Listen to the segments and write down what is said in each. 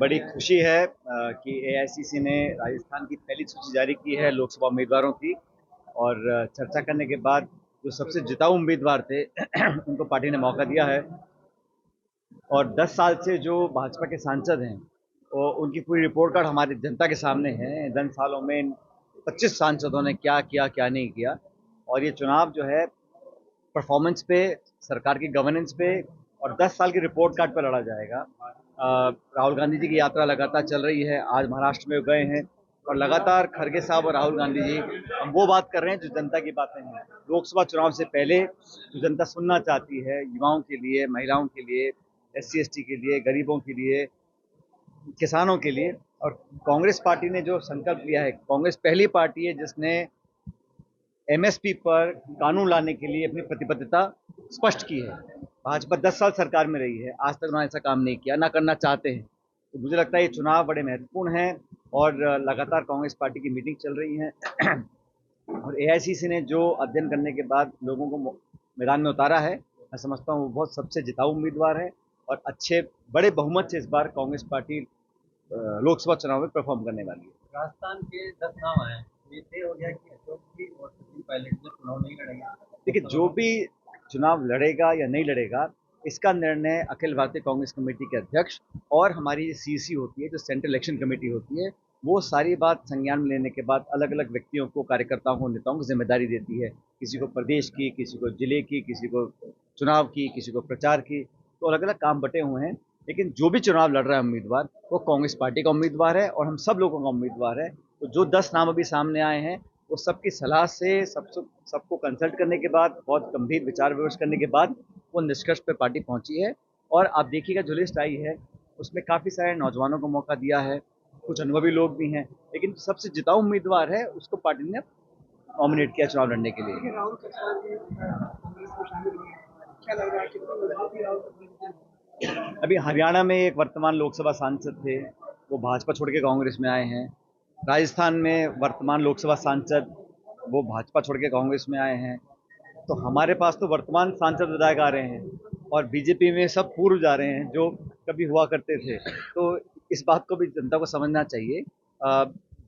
बड़ी खुशी है कि एआईसीसी ने राजस्थान की पहली सूची जारी की है लोकसभा उम्मीदवारों की। और चर्चा करने के बाद जो सबसे जिताऊ उम्मीदवार थे उनको पार्टी ने मौका दिया है। और 10 साल से जो भाजपा के सांसद हैं वो उनकी पूरी रिपोर्ट कार्ड हमारी जनता के सामने है। 10 सालों में 25 सांसदों ने क्या किया क्या नहीं किया। और ये चुनाव जो है परफॉर्मेंस पे, सरकार की गवर्नेंस पे और 10 साल की रिपोर्ट कार्ड पर लड़ा जाएगा। राहुल गांधी जी की यात्रा लगातार चल रही है। आज महाराष्ट्र में गए हैं और लगातार खड़गे साहब और राहुल गांधी जी हम वो बात कर रहे हैं जो जनता की बातें हैं। लोकसभा चुनाव से पहले जो जनता सुनना चाहती है, युवाओं के लिए, महिलाओं के लिए, एससी एसटी के लिए, गरीबों के लिए, किसानों के लिए। और कांग्रेस पार्टी ने जो संकल्प लिया है, कांग्रेस पहली पार्टी है जिसने एमएसपी पर कानून लाने के लिए अपनी प्रतिबद्धता स्पष्ट की है। भाजपा 10 साल सरकार में रही है, आज तक उन्होंने ऐसा काम नहीं किया, ना करना चाहते हैं। तो मुझे लगता है ये चुनाव बड़े महत्वपूर्ण हैं और लगातार कांग्रेस पार्टी की मीटिंग चल रही है। और एआईसीसी ने जो अध्ययन करने के बाद लोगों को मैदान में उतारा है, मैं समझता हूँ वो बहुत सबसे जिताऊ उम्मीदवार है। और अच्छे बड़े बहुमत से इस बार कांग्रेस पार्टी लोकसभा चुनाव में परफॉर्म करने वाली है। राजस्थान के 10 नाम आए हैं। ये तय हो गया कि अशोक जी और सचिन पायलट जो चुनाव नहीं लड़ेंगे। देखिए, जो भी चुनाव लड़ेगा या नहीं लड़ेगा, इसका निर्णय अखिल भारतीय कांग्रेस कमेटी के अध्यक्ष और हमारी सीसी होती है, जो सेंट्रल इलेक्शन कमेटी होती है, वो सारी बात संज्ञान में लेने के बाद अलग अलग व्यक्तियों को, कार्यकर्ताओं को, नेताओं को जिम्मेदारी देती है। किसी को प्रदेश की, किसी को जिले की, किसी को चुनाव की, किसी को प्रचार की। तो अलग अलग काम बटे हुए हैं। लेकिन जो भी चुनाव लड़ रहा है उम्मीदवार, वो कांग्रेस पार्टी का उम्मीदवार है और हम सब लोगों का उम्मीदवार है। तो जो 10 नाम अभी सामने आए हैं, वो सबकी सलाह से, सबको कंसल्ट करने के बाद, बहुत गंभीर विचार विमर्श करने के बाद वो निष्कर्ष पे पार्टी पहुंची है। और आप देखिएगा जो लिस्ट आई है उसमें काफ़ी सारे नौजवानों को मौका दिया है, कुछ अनुभवी लोग भी हैं। लेकिन सबसे जिताऊ उम्मीदवार है उसको पार्टी ने नॉमिनेट किया चुनाव लड़ने के लिए। राहुल केसवाल जी कांग्रेस में शामिल हुए हैं। क्या लग रहा है कितना मजबूती राहुल? अभी हरियाणा में एक वर्तमान लोकसभा सांसद थे, वो भाजपा छोड़ के कांग्रेस में आए हैं। राजस्थान में वर्तमान लोकसभा सांसद, वो भाजपा छोड़ के कांग्रेस में आए हैं। तो हमारे पास तो वर्तमान सांसद विधायक आ रहे हैं और बीजेपी में सब पूर्व जा रहे हैं जो कभी हुआ करते थे। तो इस बात को भी जनता को समझना चाहिए।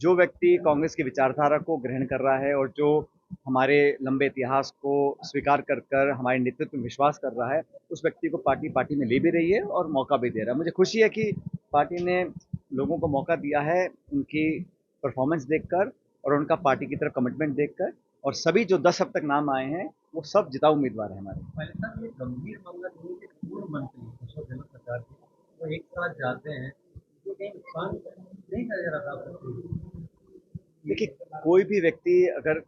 जो व्यक्ति कांग्रेस की विचारधारा को ग्रहण कर रहा है और जो हमारे लंबे इतिहास को स्वीकार कर कर हमारे नेतृत्व में विश्वास कर रहा है, उस व्यक्ति को पार्टी में ले भी रही है और मौका भी दे रहा है। मुझे खुशी है कि पार्टी ने लोगों को मौका दिया है उनकी परफॉर्मेंस देखकर और उनका पार्टी की तरफ कमिटमेंट देखकर। और सभी जो 10 अब तक नाम आए हैं वो सब जिताऊ उम्मीदवार हैं हमारे। पहले साहब ये गंभीर मामला नहीं है कि पूर्व मंत्री अशोक गहलोत सरकार के वो एक साथ जाते हैं, तो कहीं नुकसान नहीं कर रहा था। देखिए, कोई भी व्यक्ति अगर,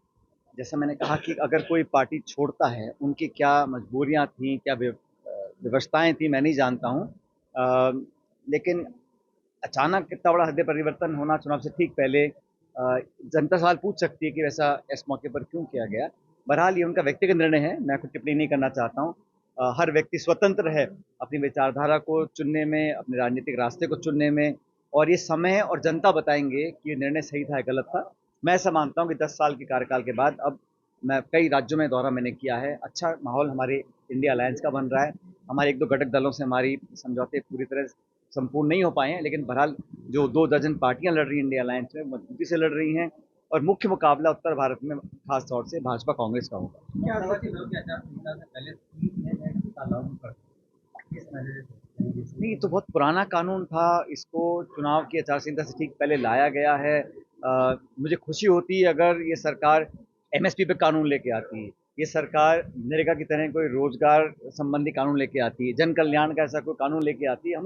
जैसा मैंने कहा कि अगर कोई पार्टी छोड़ता है, उनकी क्या मजबूरियां थी, क्या व्यवस्थाएं थी, मैं नहीं जानता हूँ। लेकिन अचानक इतना बड़ा हृदय परिवर्तन होना चुनाव से ठीक पहले, जनता सवाल पूछ सकती है कि वैसा इस मौके पर क्यों किया गया। बहरहाल ये उनका व्यक्तिगत निर्णय है, मैं कुछ टिप्पणी नहीं करना चाहता हूँ। हर व्यक्ति स्वतंत्र है अपनी विचारधारा को चुनने में, अपने राजनीतिक रास्ते को चुनने में। और ये समय और जनता बताएंगे कि ये निर्णय सही था या गलत था। मैं ऐसा मानता हूँ कि 10 साल के कार्यकाल के बाद अब मैं कई राज्यों में दौरा मैंने किया है, अच्छा माहौल हमारे इंडिया अलायंस का बन रहा है। हमारे एक दो घटक दलों से हमारी समझौते पूरी तरह संपूर्ण नहीं हो पाए हैं, लेकिन बहरहाल जो 2 दर्जन पार्टियां लड़ रही हैं इंडिया अलायंस में, मजबूती से लड़ रही हैं। और मुख्य मुकाबला उत्तर भारत में खास तौर से भाजपा कांग्रेस का होगा। क्या चुनाव के आचार संहिता से पहले 3 महीने लागू कर किस नजरिए से? नहीं, तो बहुत पुराना कानून था, इसको चुनाव की आचार संहिता से ठीक पहले लाया गया है। मुझे खुशी होती है अगर ये सरकार एमएसपी पे कानून लेके आती है, ये सरकार नरेगा की तरह कोई रोजगार संबंधी कानून लेके आती है, जन कल्याण का ऐसा कोई कानून लेके आती है, हम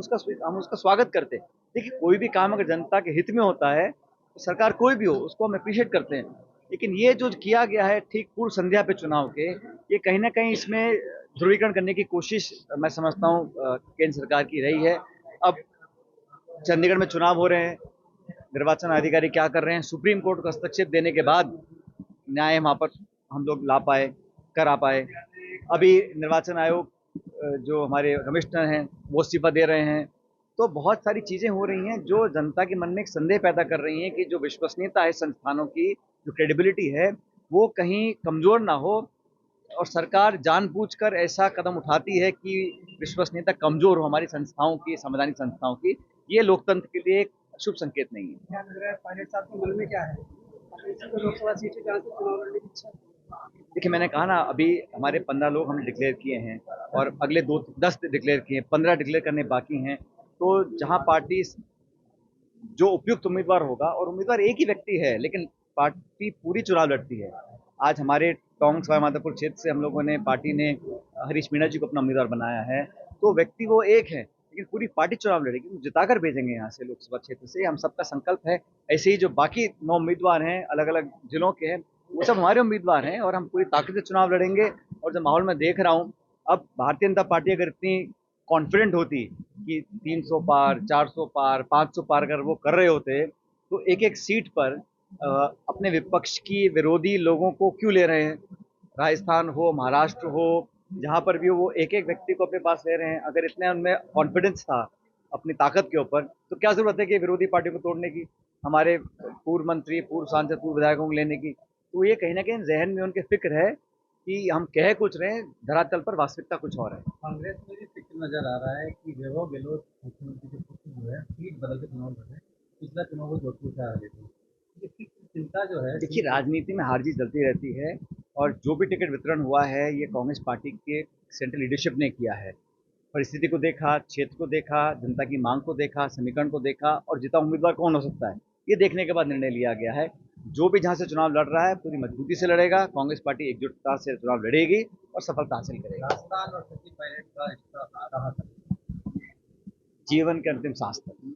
उसका स्वागत करते हैं। देखिए, कोई भी काम अगर जनता के हित में होता है तो सरकार कोई भी हो उसको हम अप्रिशिएट करते हैं। लेकिन ये जो किया गया है ठीक पूर्व संध्या पे चुनाव के, ये कहीं ना कहीं इसमें ध्रुवीकरण करने की कोशिश मैं समझता हूँ केंद्र सरकार की रही है। अब चंडीगढ़ में चुनाव हो रहे हैं, निर्वाचन अधिकारी क्या कर रहे हैं, सुप्रीम कोर्ट को हस्तक्षेप देने के बाद न्याय वहाँ पर हम लोग ला पाए, आ पाए। अभी निर्वाचन आयोग जो हमारे कमिश्नर हैं वो इस्तीफा दे रहे हैं। तो बहुत सारी चीज़ें हो रही हैं जो जनता के मन में एक संदेह पैदा कर रही हैं कि जो विश्वसनीयता है संस्थानों की, जो क्रेडिबिलिटी है, वो कहीं कमज़ोर ना हो। और सरकार जानबूझकर ऐसा कदम उठाती है कि विश्वसनीयता कमज़ोर हो हमारी संस्थाओं की, संवैधानिक संस्थाओं की। ये लोकतंत्र के लिए एक शुभ संकेत नहीं है। क्या लग रहा है पायलट साहब के मन में क्या है? इसी को लोकसभा सीट है जहाँ से चुनाव लड़ने की इच्छा है। देखिए, मैंने कहा ना, अभी हमारे 15 लोग हमने डिक्लेयर किए हैं और अगले 10 डिक्लेयर किए हैं, 15 डिक्लेयर करने बाकी हैं। तो जहां पार्टी जो उपयुक्त उम्मीदवार होगा, और उम्मीदवार एक ही व्यक्ति है लेकिन पार्टी पूरी चुनाव लड़ती है। आज हमारे टोंक सवाईमाधोपुर क्षेत्र से हम लोगों ने, पार्टी ने हरीश मीणा जी को अपना उम्मीदवार बनाया है। तो व्यक्ति वो एक है लेकिन पूरी पार्टी चुनाव लड़ेगी, वो जिताकर भेजेंगे यहाँ से लोकसभा क्षेत्र से, हम सबका संकल्प है। ऐसे ही जो बाकी 9 उम्मीदवार हैं अलग अलग जिलों के हैं, वो सब हमारे उम्मीदवार हैं और हम पूरी ताकत से चुनाव लड़ेंगे। और जो माहौल में देख रहा हूँ, अब भारतीय जनता पार्टी अगर इतनी कॉन्फिडेंट होती कि 300 पार, 400 पार, 500 पार अगर वो कर रहे होते, तो एक एक सीट पर अपने विपक्ष की विरोधी लोगों को क्यों ले रहे हैं। राजस्थान हो, महाराष्ट्र हो, जहां पर भी हो, वो एक एक व्यक्ति को अपने पास ले रहे हैं। अगर इतने उनमें कॉन्फिडेंस था अपनी ताकत के ऊपर, तो क्या जरूरत है कि विरोधी पार्टी को तोड़ने की, हमारे पूर्व मंत्री, पूर्व सांसद, पूर्व विधायकों को लेने की। तो ये कहीं ना कहीं जहन में उनके फिक्र है कि हम कह कुछ रहे हैं, धरातल पर वास्तविकता कुछ और है। कांग्रेस में भी फिक्र नजर आ रहा है कि वैभव गहलोत मुख्यमंत्री के पुत्र जो है सीट बदल के चुनाव लड़ रहे हैं। पिछला चुनाव वो जोधपुर से आ रहे थे। ये चिंता जो है देखिए, राजनीति में हार जीत चलती रहती है और जो भी टिकट वितरण हुआ है, ये कांग्रेस पार्टी के सेंट्रल लीडरशिप ने किया है। परिस्थिति को देखा, क्षेत्र को देखा, जनता की मांग को देखा, समीकरण को देखा और जीता उम्मीदवार कौन हो सकता है, ये देखने के बाद निर्णय लिया गया है। जो भी जहां से चुनाव लड़ रहा है पूरी मजबूती से लड़ेगा, कांग्रेस पार्टी एकजुटता से चुनाव लड़ेगी और सफलता हासिल करेगी। राजस्थान और सचिन पायलट का रिश्ता रहा था। जीवन के अंतिम सांस तक।